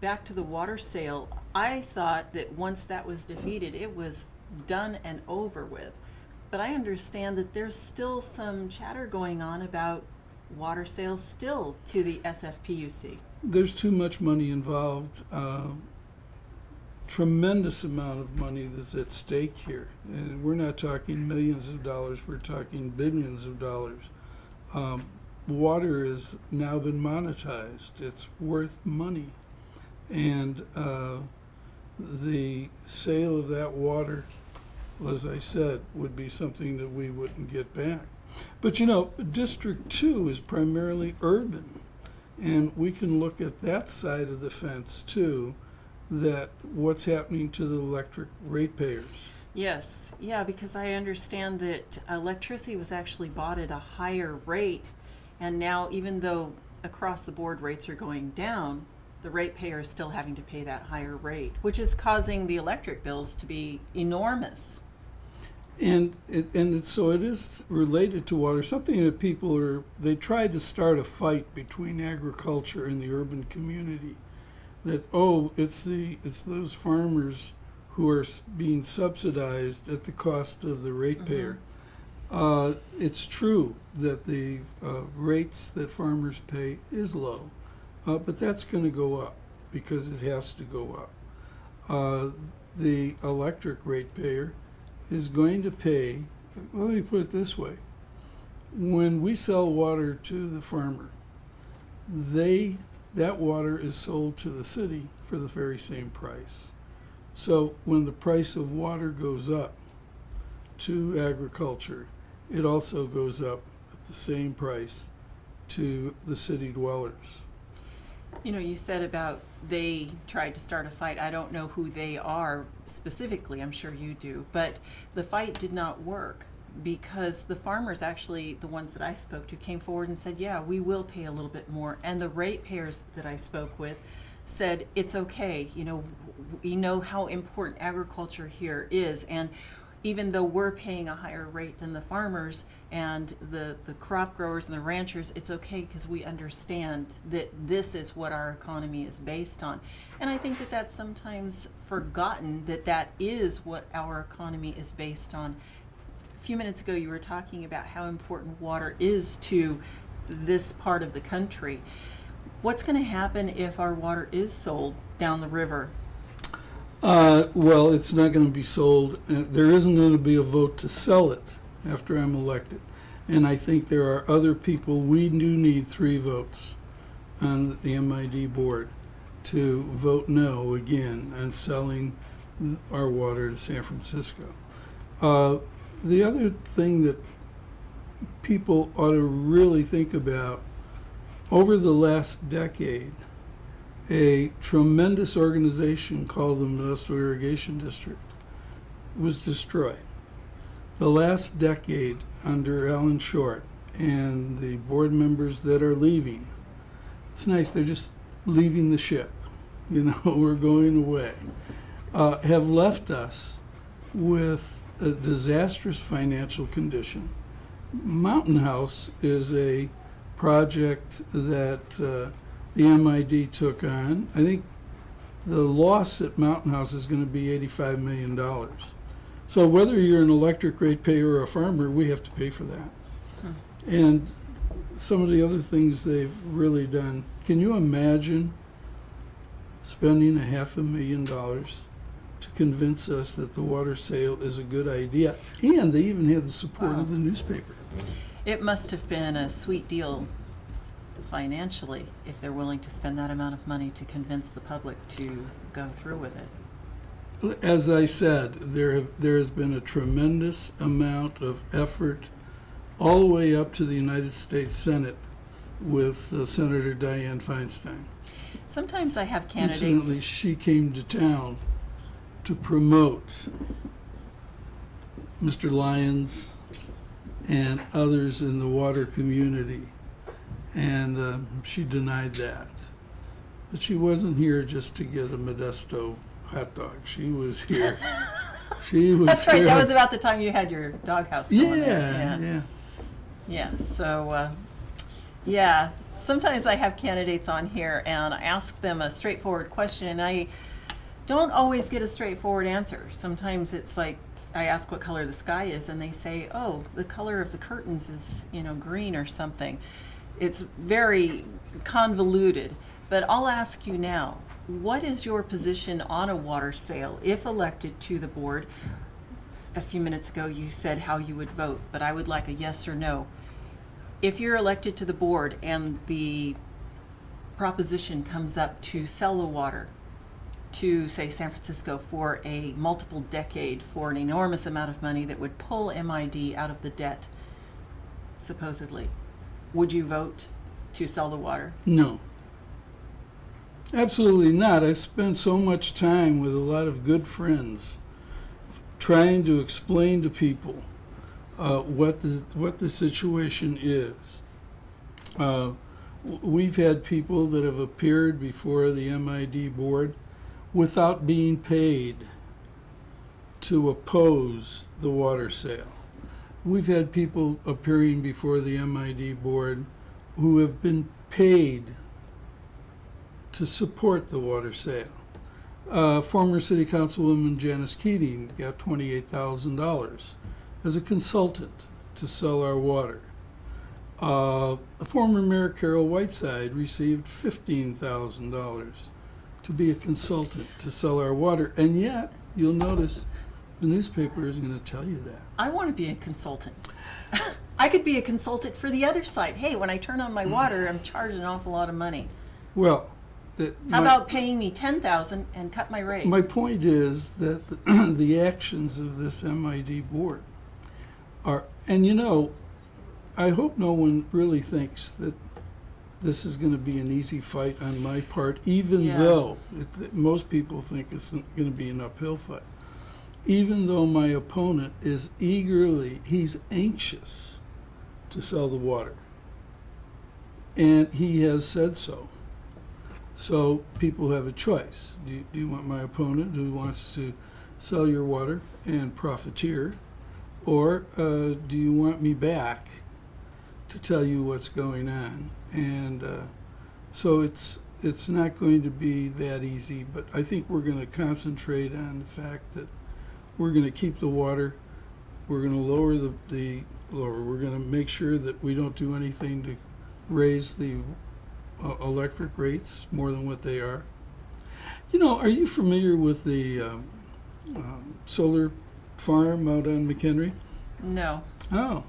back to the water sale, I thought that once that was defeated, it was done and over with. But I understand that there's still some chatter going on about water sales still to the SFPUC. There's too much money involved. Tremendous amount of money that's at stake here. And we're not talking millions of dollars, we're talking billions of dollars. Water has now been monetized. It's worth money. And the sale of that water, as I said, would be something that we wouldn't get back. But you know, District 2 is primarily urban. And we can look at that side of the fence too, that what's happening to the electric ratepayers. Yes, yeah, because I understand that electricity was actually bought at a higher rate, and now even though across the board rates are going down, the ratepayer is still having to pay that higher rate, which is causing the electric bills to be enormous. And so it is related to water, something that they tried to start a fight between agriculture and the urban community. That, it's those farmers who are being subsidized at the cost of the ratepayer. It's true that the rates that farmers pay is low, but that's going to go up because it has to go up. The electric ratepayer is going to pay, well, let me put it this way. When we sell water to the farmer, that water is sold to the city for the very same price. So when the price of water goes up to agriculture, it also goes up at the same price to the city dwellers. You know, you said about they tried to start a fight. I don't know who they are specifically, I'm sure you do, but the fight did not work because the farmers, actually the ones that I spoke to, came forward and said, yeah, we will pay a little bit more. And the ratepayers that I spoke with said, it's okay, you know, we know how important agriculture here is, and even though we're paying a higher rate than the farmers and the crop growers and the ranchers, it's okay because we understand that this is what our economy is based on. And I think that that's sometimes forgotten, that that is what our economy is based on. A few minutes ago you were talking about how important water is to this part of the country. What's going to happen if our water is sold down the river? Well, it's not going to be sold. There isn't going to be a vote to sell it after I'm elected. And I think there are other people. We do need 3 votes on the MID board to vote no again on selling our water to San Francisco. The other thing that people ought to really think about, over the last decade, a tremendous organization called the Modesto Irrigation District was destroyed. The last decade under Alan Short and the board members that are leaving, it's nice, they're just leaving the ship, you know, we're going away, have left us with a disastrous financial condition. Mountain House is a project that the MID took on. I think the loss at Mountain House is going to be $85 million. So whether you're an electric ratepayer or a farmer, we have to pay for that. And some of the other things they've really done, can you imagine spending $500,000 to convince us that the water sale is a good idea? And they even had the support of the newspaper. It must have been a sweet deal financially if they're willing to spend that amount of money to convince the public to go through with it. As I said, there has been a tremendous amount of effort all the way up to the United States Senate with Senator Dianne Feinstein. Sometimes I have candidates. Incidentally, she came to town to promote Mr. Lyons and others in the water community, and she denied that. But she wasn't here just to get a Modesto hot dog. She was here. That's right. That was about the time you had your doghouse going Yeah. Yeah. So, yeah, sometimes I have candidates on here and I ask them a straightforward question and I don't always get a straightforward answer. Sometimes it's like I ask what color the sky is and they say, oh, the color of the curtains is, green or something. It's very convoluted. But I'll ask you now, what is your position on a water sale if elected to the board? A few minutes ago you said how you would vote, but I would like a yes or no. If you're elected to the board and the proposition comes up to sell the water to, say, San Francisco for a multiple decade for an enormous amount of money that would pull MID out of the debt, supposedly, would you vote to sell the water? No. Absolutely not. I've spent so much time with a lot of good friends trying to explain to people what the situation is. We've had people that have appeared before the MID board without being paid to oppose the water sale. We've had people appearing before the MID board who have been paid to support the water sale. Former City Councilwoman Janice Keating got $28,000 as a consultant to sell our water. Former Mayor Carol Whiteside received $15,000 to be a consultant to sell our water, and yet you'll notice the newspaper isn't going to tell you that. I want to be a consultant. I could be a consultant for the other side. Hey, when I turn on my water, I'm charged an awful lot of money. Well, how about paying me $10,000 and cut my rate? my point is that the actions of this MID board are, and I hope no one really thinks that this is going to be an easy fight on my part, even though most people think it's going to be an uphill fight. Even though my opponent is he's anxious to sell the water. And he has said so. So people have a choice. Do you want my opponent who wants to sell your water and profiteer? Or do you want me back to tell you what's going on? And so it's not going to be that easy, but I think we're going to concentrate on the fact that we're going to keep the water, we're going to lower we're going to make sure that we don't do anything to raise the electric rates more than what they are. Are you familiar with the solar farm out on McHenry? No. Oh.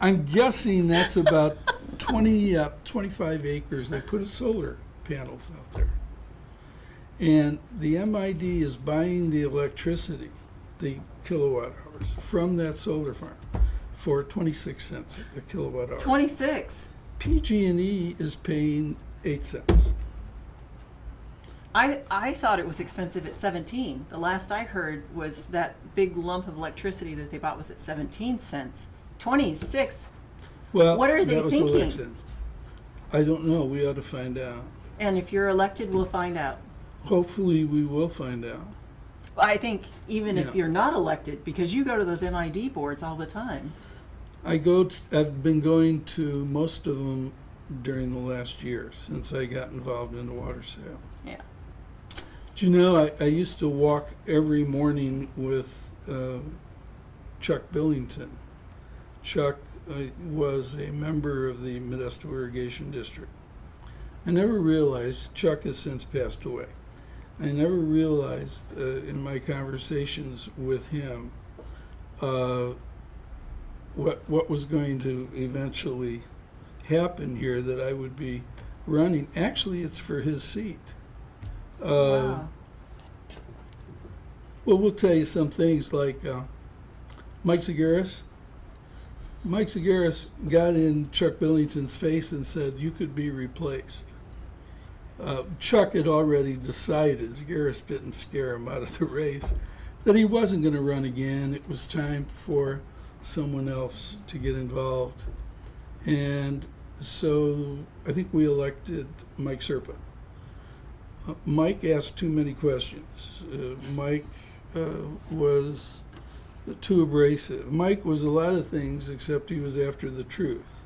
I'm guessing that's about 25 acres. They put solar panels out there. And the MID is buying the electricity, the kilowatt hours, from that solar farm for 26 cents a kilowatt hour. 26. PG&E is paying 8 cents. I thought it was expensive at 17. The last I heard was that big lump of electricity that they bought was at 17 cents. 26. Well, what are they that was thinking? election. I don't know. We ought to find out. And if you're elected, we'll find out. Hopefully we will find out. I think even if Yeah. you're not elected, because you go to those MID boards all the time. I've been going to most of them during the last year since I got involved in the water sale. Yeah. Do you know, I used to walk every morning with Chuck Billington. Chuck was a member of the Modesto Irrigation District. I never realized, Chuck has since passed away, I never realized in my conversations with him what was going to eventually happen here, that I would be running. Actually, it's for his seat. Wow. Well, we'll tell you some things like Mike Zagaris. Mike Zagaris got in Chuck Billington's face and said, you could be replaced. Chuck had already decided, Zagaris didn't scare him out of the race, that he wasn't going to run again. It was time for someone else to get involved. And so I think we elected Mike Serpa. Mike asked too many questions. Mike was too abrasive. Mike was a lot of things, except he was after the truth.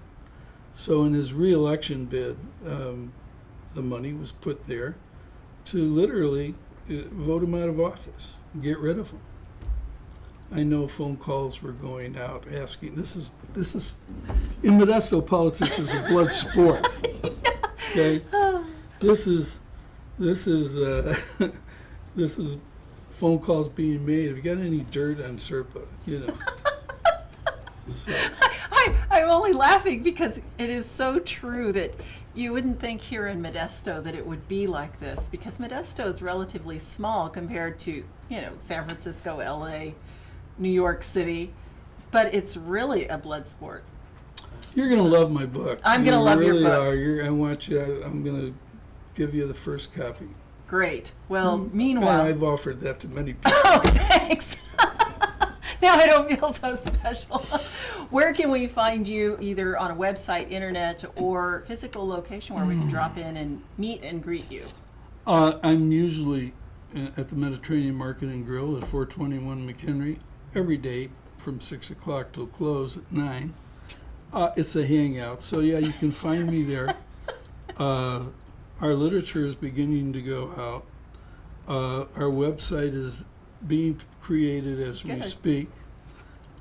So in his re-election bid, the money was put there to literally vote him out of office, get rid of him. I know phone calls were going out asking. This is in Modesto, politics is a blood sport. Okay, this is this is phone calls being made. Have you got any dirt on Serpa? You know. So. I'm only laughing because it is so true that you wouldn't think here in Modesto that it would be like this, because Modesto is relatively small compared to, San Francisco, LA, New York City, but it's really a blood sport. You're going to love my book. I'm going to love really your book. I want you. I'm going to give you the first copy. Great. Well, meanwhile, I've offered that to many people. Oh, thanks. Now I don't feel so special. Where can we find you, either on a website, internet, or physical location where we can drop in and meet and greet you? I'm usually at the Mediterranean Market and Grill at 421 McHenry every day from 6 o'clock till close at 9. It's a hangout, so yeah, you can find me there. Our literature is beginning to go out. Our website is being created as we Good. speak.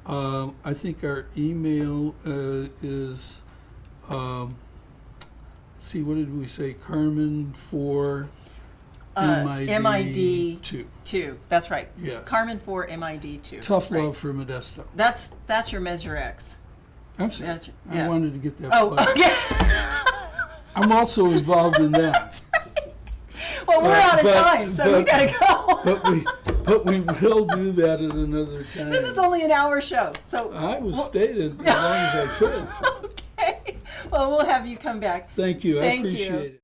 I think our email is, see, what did we say? Carmen for MID 2. That's right. Yes. Carmen for MID 2. Tough right. love for Modesto. That's your Measure X. I'm sorry. I Yeah. wanted to get that Oh, plug. okay. I'm also involved in that. Well, we're out of But- time, so we gotta go. But we will do that at another time. This is only an hour show, so. I was stated as long as I could. Okay. Well, we'll have you come back. Thank you. I Thank you. appreciate it.